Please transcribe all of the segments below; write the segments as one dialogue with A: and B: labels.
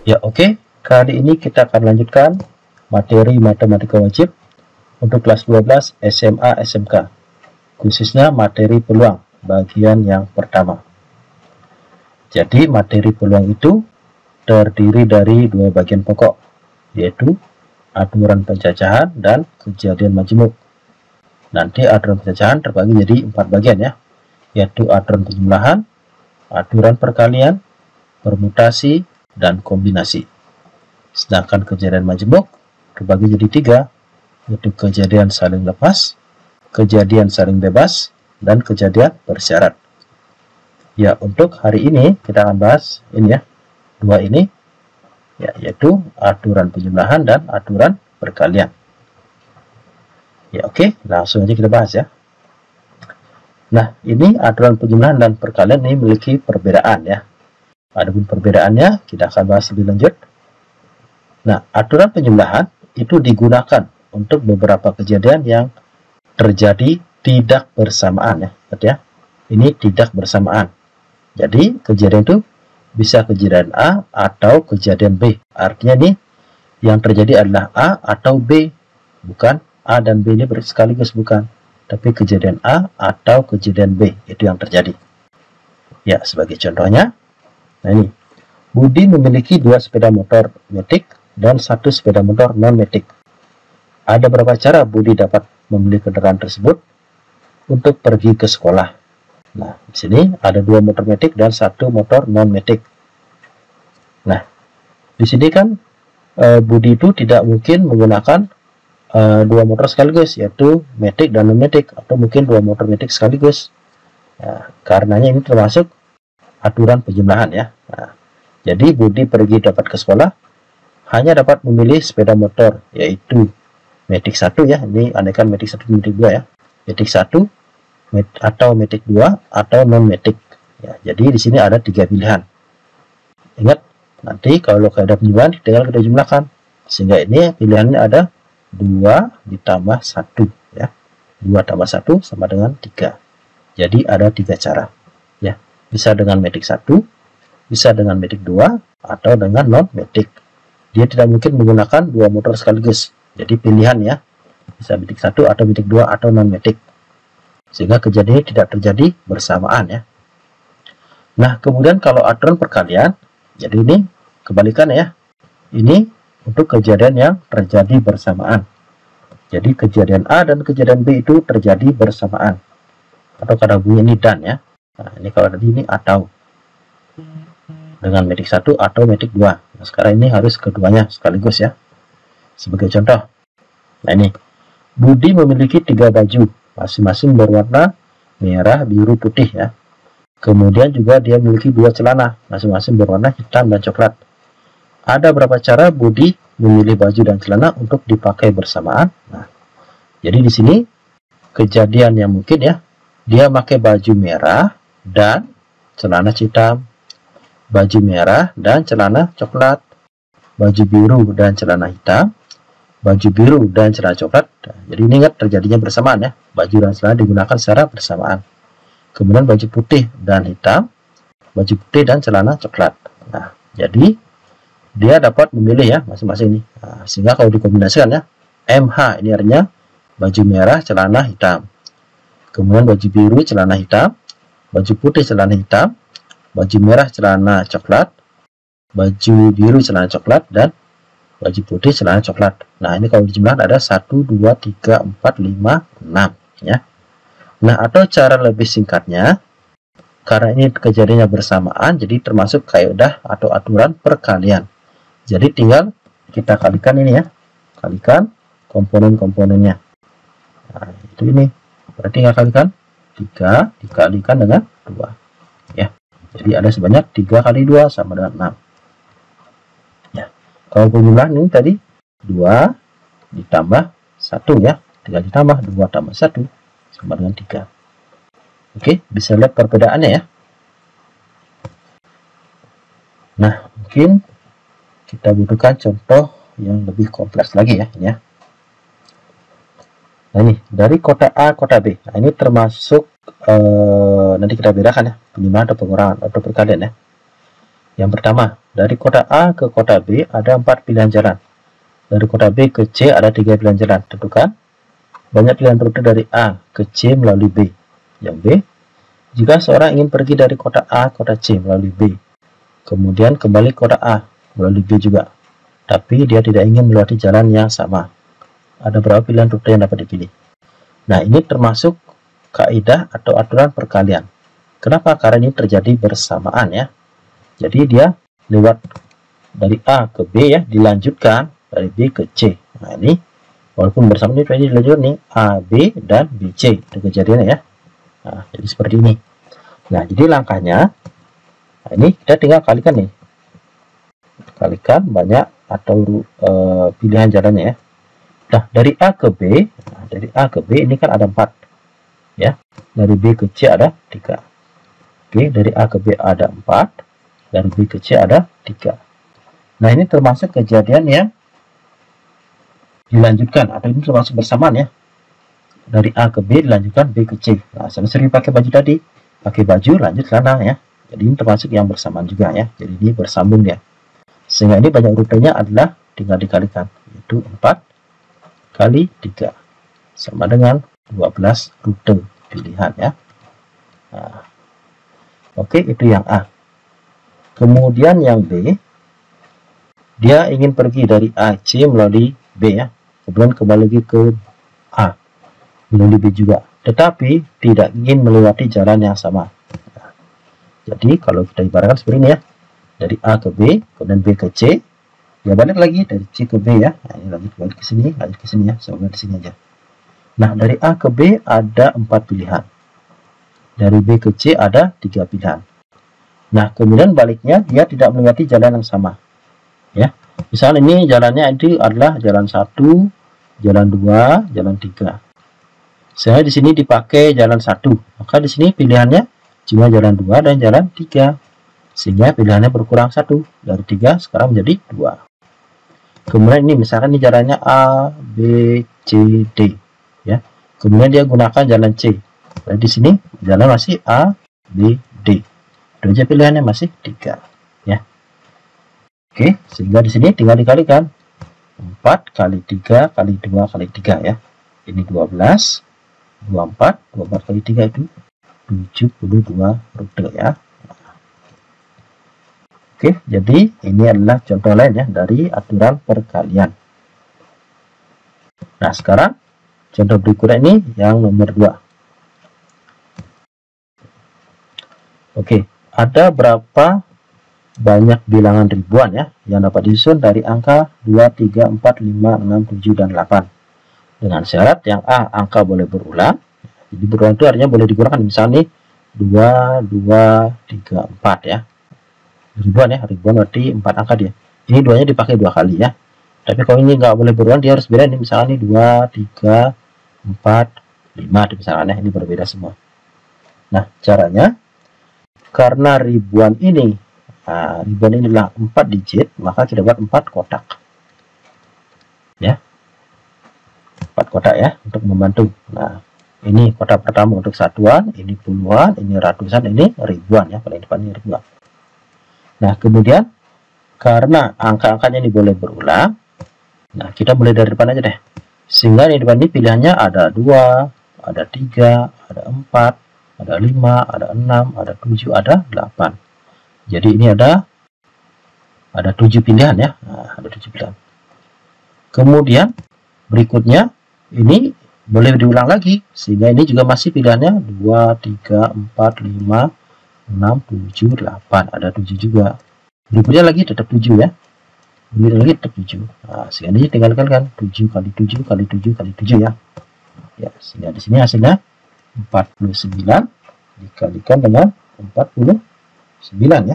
A: Ya, oke. Kali ini kita akan lanjutkan materi matematika wajib untuk kelas 12 SMA SMK, khususnya materi peluang bagian yang pertama. Jadi materi peluang itu terdiri dari dua bagian pokok, yaitu aturan pencacahan dan kejadian majemuk. Nanti aturan pencacahan terbagi jadi 4 bagian ya, yaitu aturan penjumlahan, aturan perkalian, permutasi, dan kombinasi. Sedangkan kejadian majemuk terbagi jadi 3, yaitu kejadian saling lepas, kejadian saling bebas, dan kejadian bersyarat. Ya, untuk hari ini kita akan bahas ini ya, dua ini ya, yaitu aturan penjumlahan dan aturan perkalian. Ya, oke, langsung aja kita bahas ya. Nah, ini aturan penjumlahan dan perkalian ini memiliki perbedaan ya. Adapun perbedaannya kita akan bahas lebih lanjut. Nah, aturan penjumlahan itu digunakan untuk beberapa kejadian yang terjadi tidak bersamaan ya, ya. Ini tidak bersamaan. Jadi kejadian itu bisa kejadian A atau kejadian B. Artinya nih yang terjadi adalah A atau B, bukan A dan B ini sekaligus, bukan. Tapi kejadian A atau kejadian B itu yang terjadi. Ya, sebagai contohnya, nah ini, Budi memiliki 2 sepeda motor metik dan 1 sepeda motor non-metik. Ada berapa cara Budi dapat membeli kendaraan tersebut untuk pergi ke sekolah? Nah, di sini ada 2 motor metik dan 1 motor non-metik. Nah, di sini kan Budi itu tidak mungkin menggunakan 2 motor sekaligus, yaitu metik dan non-metik, atau mungkin 2 motor metik sekaligus. Nah, karenanya ini termasuk aturan penjumlahan ya. Nah, jadi Budi pergi dapat ke sekolah hanya dapat memilih sepeda motor, yaitu metik 1 ya. Ini andaikan metik 1 metik 2 ya. Metik 1 atau metik 2 atau non metik ya. Jadi di sini ada 3 pilihan. Ingat, nanti kalau kaidah penjumlahan tinggal kita jumlahkan. Sehingga ini pilihannya ada 2 ditambah 1 ya. 2 tambah 1 sama dengan 3. Jadi ada 3 cara ya. Bisa dengan metik 1, bisa dengan metik 2, atau dengan non-metik. Dia tidak mungkin menggunakan 2 motor sekaligus. Jadi pilihan ya, bisa metik 1 atau metik 2 atau non-metik. Sehingga kejadian ini tidak terjadi bersamaan ya. Nah, kemudian kalau aturan perkalian, jadi ini kebalikan ya. Ini untuk kejadian yang terjadi bersamaan. Jadi kejadian A dan kejadian B itu terjadi bersamaan. Atau kata bunyi ini dan ya. Nah, ini kalau tadi ini atau dengan metik 1 atau metik 2. Nah, sekarang ini harus keduanya sekaligus ya. Sebagai contoh, nah ini, Budi memiliki 3 baju, masing-masing berwarna merah, biru, putih ya. Kemudian juga dia memiliki 2 celana, masing-masing berwarna hitam dan coklat. Ada berapa cara Budi memilih baju dan celana untuk dipakai bersamaan? Nah, jadi di sini kejadian yang mungkin ya, dia pakai baju merah dan celana hitam, baju merah dan celana coklat, baju biru dan celana hitam, baju biru dan celana coklat. Jadi ini ingat terjadinya bersamaan ya, baju dan celana digunakan secara bersamaan. Kemudian baju putih dan hitam, baju putih dan celana coklat. Nah, jadi dia dapat memilih ya masing-masing ini. Nah, sehingga kalau dikombinasikan ya, MH ini artinya baju merah celana hitam, kemudian baju biru celana hitam, baju putih celana hitam, baju merah celana coklat, baju biru celana coklat, dan baju putih celana coklat. Nah, ini kalau dijumlahkan ada 1, 2, 3, 4, 5, 6 ya. Nah, atau cara lebih singkatnya, karena ini kejadiannya bersamaan, jadi termasuk kaidah atau aturan perkalian. Jadi tinggal kita kalikan ini ya, kalikan komponen-komponennya. Nah, itu ini berarti tinggal kalikan 3 dikalikan dengan 2 ya. Jadi ada sebanyak 3 kali 2 sama dengan 6 ya. Kalau penjumlahan ini tadi 2 ditambah 1 ya, 3 ditambah 2 tambah 1 sama dengan 3. Oke, bisa lihat perbedaannya ya. Nah, mungkin kita butuhkan contoh yang lebih kompleks lagi ya, ini ya. Nah, ini dari kota A kota B. Nah, ini termasuk nanti kita bedakan ya, penjumlahan atau pengurangan atau perkalian ya. Yang pertama, dari kota A ke kota B ada 4 pilihan jalan. Dari kota B ke C ada 3 pilihan jalan. Tentukan banyak pilihan rute dari A ke C melalui B. Yang B, jika seorang ingin pergi dari kota A ke kota C melalui B, kemudian kembali ke kota A melalui B juga, tapi dia tidak ingin melewati jalan yang sama, ada berapa pilihan rute yang dapat dipilih? Nah, ini termasuk kaidah atau aturan perkalian. Kenapa? Karena ini terjadi bersamaan ya. Jadi dia lewat dari A ke B ya, dilanjutkan dari B ke C. Nah, ini walaupun bersamaan ini dilanjutkan nih A, B, dan B, C. Itu kejadiannya ya. Nah, jadi seperti ini. Nah, jadi langkahnya, nah ini kita tinggal kalikan nih. Kalikan banyak atau pilihan jalannya ya. Nah, dari A ke B, nah, dari A ke B ini kan ada 4 ya. Dari B ke C ada 3. Oke, dari A ke B ada 4. Dari B ke C ada 3. Nah, ini termasuk kejadian yang dilanjutkan atau ini termasuk bersamaan ya. Dari A ke B dilanjutkan B ke C. Nah, sama sering pakai baju tadi, pakai baju lanjut celana ya. Jadi ini termasuk yang bersamaan juga ya. Jadi ini bersambung ya. Sehingga ini banyak rutenya adalah tinggal dikalikan, yaitu 4 kali 3 sama dengan 12 rute pilihan ya. Nah, oke, itu yang A. Kemudian yang B, dia ingin pergi dari A, C melalui B ya. Kemudian kembali lagi ke A, melalui B juga. Tetapi tidak ingin melewati jalan yang sama. Nah, jadi kalau kita ibaratkan seperti ini ya. Dari A ke B, kemudian B ke C. Ya balik lagi dari C ke B ya. Nah, ini lanjut balik ke sini ya. Semoga di sini aja. Nah, dari A ke B ada 4 pilihan. Dari B ke C ada 3 pilihan. Nah, kemudian baliknya dia tidak melewati jalan yang sama. Ya. Misal ini jalannya itu adalah jalan 1, jalan 2, jalan 3. Saya di sini dipakai jalan 1, maka di sini pilihannya cuma jalan 2 dan jalan 3. Sehingga pilihannya berkurang 1. Dari 3 sekarang menjadi 2. Kemudian ini misalkan ini jalannya A, B, C, D ya. Kemudian dia gunakan jalan C. Jadi di sini jalan masih A, B, D. Itu aja pilihannya masih 3 ya. Oke, sehingga di sini tinggal dikalikan 4 kali 3 kali 2 kali 3 ya. Ini 12, 24 kali 3 itu 72 rute ya. Oke, jadi ini adalah contoh lain ya dari aturan perkalian. Nah, sekarang contoh berikutnya ini yang nomor 2. Oke, ada berapa banyak bilangan ribuan ya yang dapat disusun dari angka 2, 3, 4, 5, 6, 7, dan 8. Dengan syarat yang A, angka boleh berulang. Jadi berulang itu artinya boleh digunakan. Misalnya nih 2, 2, 3, 4 ya. Ribuan ya, ribuan berarti 4 angka dia. Ini 2-nya dipakai 2 kali ya. Tapi kalau ini nggak boleh berulang, dia harus beda. Ini misalnya nih 2, 3, 4, 5 misalnya. Ini berbeda semua. Nah, caranya karena ribuan ini adalah 4 digit, maka kita buat 4 kotak ya, 4 kotak ya untuk membantu. Nah, ini kotak pertama untuk satuan, ini puluhan, ini ratusan, ini ribuan ya, paling depan ini ribuan. Nah, kemudian karena angka-angkanya ini boleh berulang, nah kita mulai dari depan aja deh, sehingga di depan ini pilihannya ada 2, ada 3, ada 4, ada 5, ada 6, ada 7, ada 8. Jadi ini ada 7 pilihan ya. Nah, ada 7 pilihan. Kemudian berikutnya ini boleh diulang lagi, sehingga ini juga masih pilihannya 2, 3, 4, 5, 6, 7, 8. Ada 7 juga. Berikutnya lagi tetap 7 ya. Berikutnya lagi tetap 7. Nah, sehingga ini tinggalkan kan 7 kali 7 kali 7 kali 7 ya. Ya, sehingga di sini hasilnya 49 dikalikan dengan 49 ya.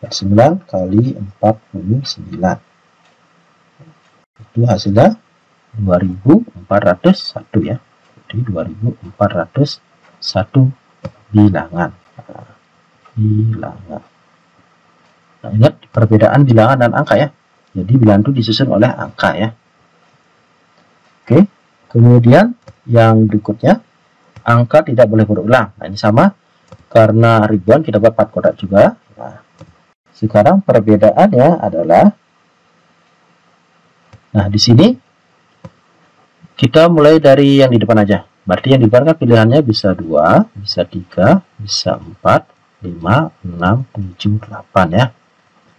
A: 9 kali 49 itu hasilnya 2401 ya. Jadi 2401 bilangan. Nah, ingat perbedaan bilangan dan angka ya. Jadi bilangan itu disusun oleh angka ya. Oke, kemudian yang berikutnya angka tidak boleh berulang. Nah, ini sama, karena ribuan kita buat 4 kotak juga. Nah, sekarang perbedaannya adalah, nah di sini kita mulai dari yang di depan aja. Berarti yang di depan kan pilihannya bisa 2, bisa 3, bisa 4, 5, 6, 7, 8 ya.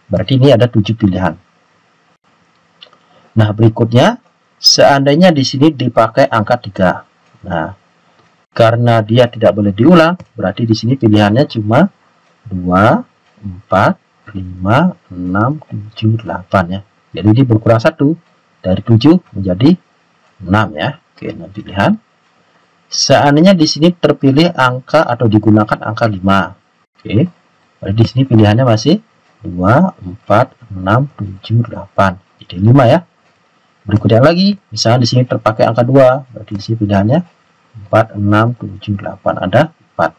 A: Berarti ini ada 7 pilihan. Nah, berikutnya seandainya di sini dipakai angka 3. Nah, karena dia tidak boleh diulang, berarti di sini pilihannya cuma 2, 4, 5, 6, 7, 8 ya. Jadi ini berkurang 1 dari 7 menjadi 6 ya. Oke, 6 pilihan. Seandainya di sini terpilih angka atau digunakan angka 5. Oke. Berarti di sini pilihannya masih 2, 4, 6, 7, 8. Jadi 5 ya. Berikutnya lagi, misalnya di sini terpakai angka 2, berarti di sini pilihannya 4, 6, 7, 8, ada 4.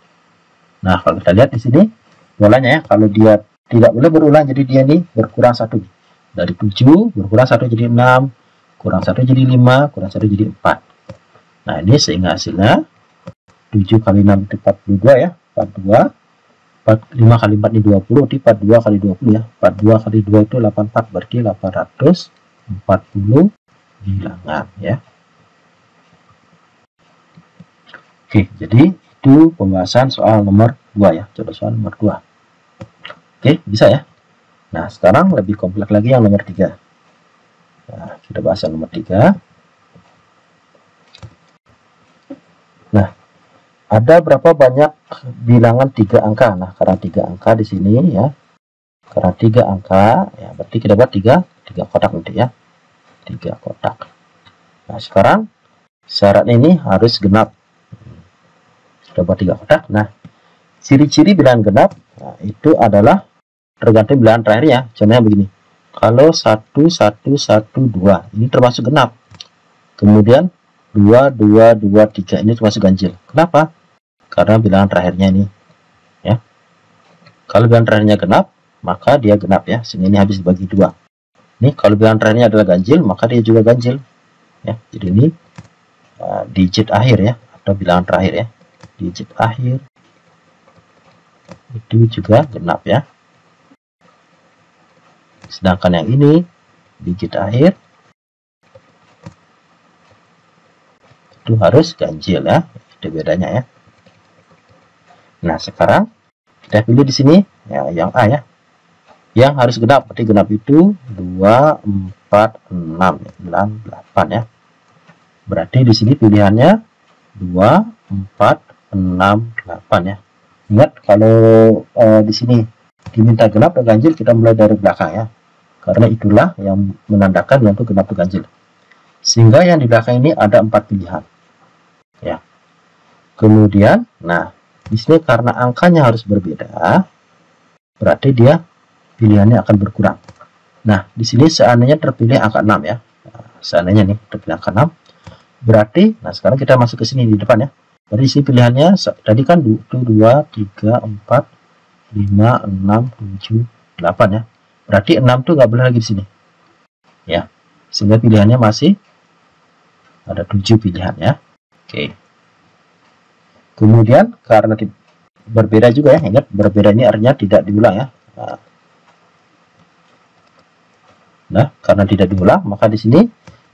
A: Nah, kalau kita lihat di sini polanya ya, kalau dia tidak boleh berulang, jadi dia ini berkurang 1. Dari 7 berkurang 1 jadi 6, kurang 1 jadi 5, kurang 1 jadi 4. Nah, ini sehingga hasilnya 7 kali 6 itu 42 ya, 42. 5 kali 4 ini 20, jadi 42 kali 20 ya. 42 kali 2 itu 84, berarti 840 bilangan ya. Oke, jadi itu pembahasan soal nomor 2 ya, contoh soal nomor 2. Oke, bisa ya. Nah, sekarang lebih kompleks lagi yang nomor 3. Nah, kita bahas yang nomor 3. Nah, ada berapa banyak bilangan 3 angka? Nah, karena 3 angka di sini ya. Karena 3 angka, ya berarti kita buat 3 kotak nanti ya. 3 kotak. Nah, sekarang syarat ini harus genap. Kita buat 3 kotak. Nah, ciri-ciri bilangan genap, nah, itu adalah tergantung bilangan terakhir ya. Contohnya begini. Kalau 1, 1, 1, 2, ini termasuk genap. Kemudian 2, 2, 2, 3 ini termasuk ganjil. Kenapa? Karena bilangan terakhirnya ini ya. Kalau bilangan terakhirnya genap, maka dia genap ya. Sehingga ini habis dibagi 2. Ini kalau bilangan terakhirnya adalah ganjil, maka dia juga ganjil ya. Jadi ini digit akhir ya, atau bilangan terakhir ya. Digit akhir itu juga genap ya. Sedangkan yang ini digit akhir itu harus ganjil ya. Itu bedanya ya. Nah, sekarang kita pilih di sini ya, yang A ya. Yang harus genap, berarti genap itu 2, 4, 6, 9, 8 ya. Berarti di sini pilihannya 2, 4, 6, 8 ya. Ingat kalau di sini diminta genap dan ganjil, kita mulai dari belakang ya. Karena itulah yang menandakan yang itu genap atau ganjil. Sehingga yang di belakang ini ada 4 pilihan. Ya. Kemudian, nah, di sini karena angkanya harus berbeda, berarti dia pilihannya akan berkurang. Nah, di sini seandainya terpilih angka 6 ya. Nah, seandainya nih terpilih angka 6, berarti, nah sekarang kita masuk ke sini di depan ya. Jadi sini pilihannya tadi kan 2, 3, 4, 5, 6, 7, 8 ya. Berarti 6 tuh nggak boleh lagi di sini. Ya. Sehingga pilihannya masih ada 7 pilihan ya. Oke. Kemudian karena berbeda juga ya, ingat berbeda ini artinya tidak diulang ya. Nah, karena tidak diulang, maka di sini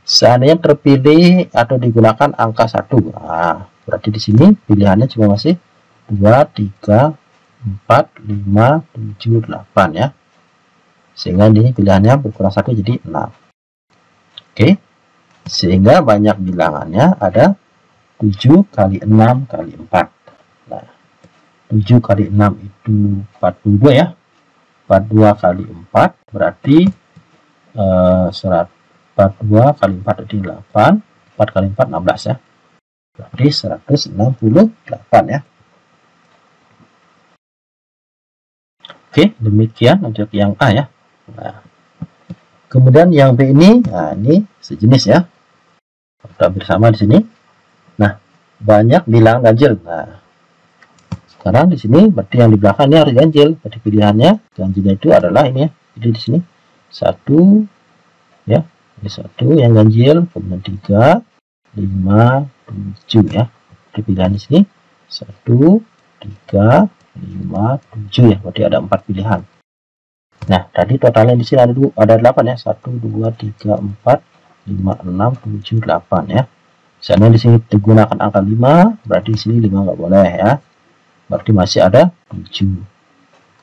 A: seandainya terpilih atau digunakan angka 1. Nah, berarti di sini pilihannya cuma masih 2, 3, 4, 5, 7, 8 ya. Sehingga ini pilihannya berkurang 1 jadi 6. Oke. Sehingga banyak bilangannya ada 7 kali 6 kali 4. Nah, 7 kali 6 itu 42 ya. 42 kali 4 berarti 42 kali 4 itu 8. 4 kali 4 16 ya. Berarti 168 ya. Oke, demikian untuk yang A ya. Nah, kemudian yang B ini, nah ini sejenis ya. Kita bersama di sini. Nah, banyak bilangan ganjil. Nah, sekarang di sini berarti yang di belakang ini harus ganjil. Berarti pilihannya ganjilnya itu adalah ini ya. Jadi di sini 1 ya. Ini 1 yang ganjil, kemudian 3, 5, 7 ya. Jadi pilihan di sini 1, 3, 5, 7 ya. Berarti ada 4 pilihan. Nah, tadi totalnya di sini ada 8 ya. 1, 2, 3, 4, 5, 6, 7, 8 ya. Misalnya di sini digunakan angka 5, berarti di sini 5 nggak boleh ya. Berarti masih ada 7.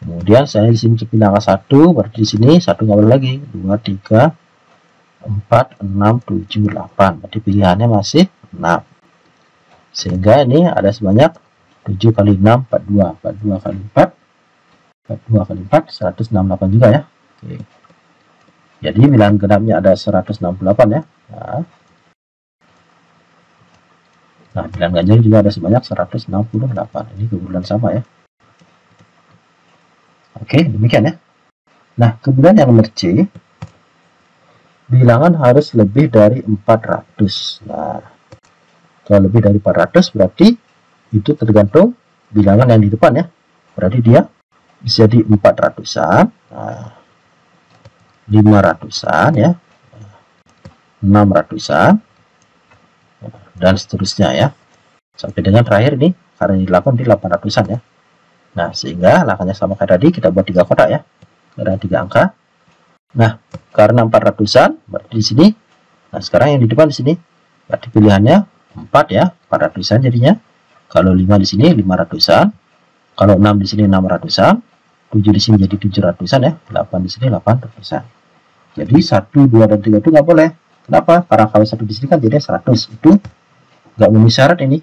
A: Kemudian saya di sini pilih angka 1, berarti di sini 1 nggak boleh lagi. 2, 3, 4, 6, 7, 8. Berarti pilihannya masih 6. Sehingga ini ada sebanyak 7 kali 6, 42. 42 kali 4, 42 kali 4, 168 juga ya. Oke. Jadi bilangan genapnya ada 168 ya. Nah, bilangan ganjil juga ada sebanyak 168. Ini kebetulan sama ya. Oke, demikian ya. Nah, kemudian yang nomor C, bilangan harus lebih dari 400. Nah, kalau lebih dari 400 berarti itu tergantung bilangan yang di depan ya. Berarti dia bisa di 400-an, 500-an ya, 600-an, dan seterusnya ya. Sampai dengan terakhir nih, karena ini 8 di 800-an ya. Nah, sehingga langkahnya sama kayak tadi, kita buat 3 kotak ya. Ada 3 angka. Nah, karena 400-an, berarti di sini. Nah, sekarang yang di depan di sini, berarti pilihannya 4 ya, 400-an jadinya. Kalau 5 di sini 500-an. Kalau 6 di sini 600-an. 7 di sini jadi 700-an ya. 8 di sini 800-an. Jadi 1, 2, dan 3 itu nggak boleh. Kenapa? Karena kalau 1 di sini kan jadi 100. Itu nggak memenuhi syarat ini.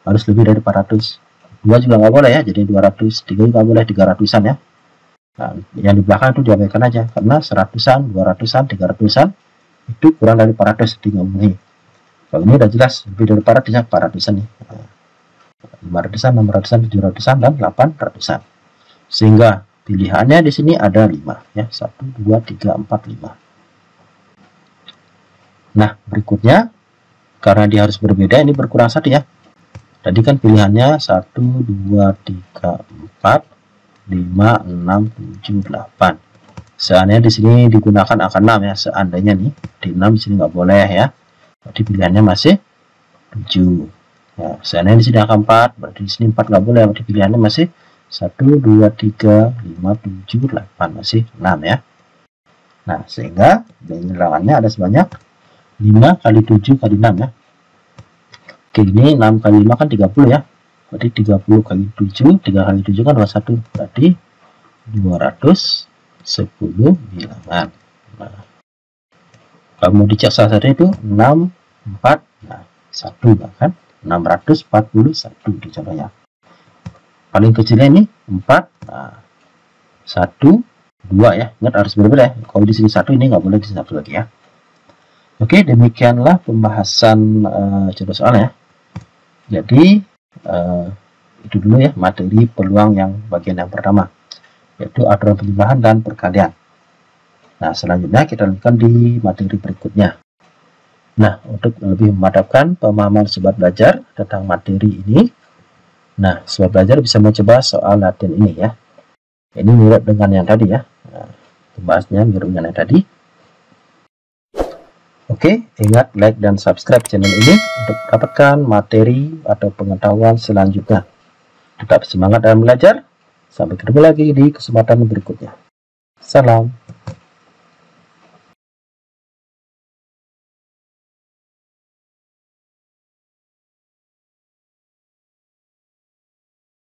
A: Harus lebih dari 400. 2 juga nggak boleh ya, jadi 200. 3 juga nggak boleh, 300-an ya. Nah, yang di belakang itu diabaikan aja. Karena 100-an, 200-an, 300-an itu kurang dari 400. Jadi nggak memenuhi. Kalau ini udah jelas, lebih dari 400 ya, 400-an nih. 500-an, 600-an, 700-an, dan 800-an. Sehingga pilihannya di sini ada 5 ya. 1, 2, 3, 4, 5. Nah, berikutnya karena dia harus berbeda, ini berkurang 1 ya. Tadi kan pilihannya 1, 2, 3, 4, 5, 6, 7, 8. Seandainya di sini digunakan angka 6 ya, seandainya nih di 6 di sini nggak boleh ya. Berarti pilihannya masih 7. Ya, seandainya di sini angka 4, berarti di sini 4 nggak boleh, berarti pilihannya masih 1, 2, 3, 5, 7, 8, masih 6 ya. Nah, sehingga bilangannya ada sebanyak 5 kali 7 kali 6 ya. Oke, ini 6 kali 5 kan 30 ya. Berarti 30 kali 7, 3 kali 7 kan 21. Berarti 210 bilangan. Nah, kalau mau dicek salah satu itu 6, 4, nah 1 kan. 641 di contohnya. Paling kecilnya ini 4, nah 1, 2 ya. Ingat harus berbeda ya. Kalau di sini 1, ini nggak boleh di sini 1 lagi ya. Oke, demikianlah pembahasan contoh soal ya. Jadi itu dulu ya materi peluang yang bagian yang pertama, yaitu aturan penjumlahan dan perkalian. Nah, selanjutnya kita lanjutkan di materi berikutnya. Nah, untuk lebih memadamkan pemahaman sobat belajar tentang materi ini, nah, sobat belajar bisa mencoba soal latihan ini ya. Ini mirip dengan yang tadi ya. Nah, pembahasannya mirip dengan yang tadi. Oke, ingat like dan subscribe channel ini untuk mendapatkan materi atau pengetahuan selanjutnya. Tetap semangat dalam belajar. Sampai ketemu lagi di kesempatan berikutnya. Salam.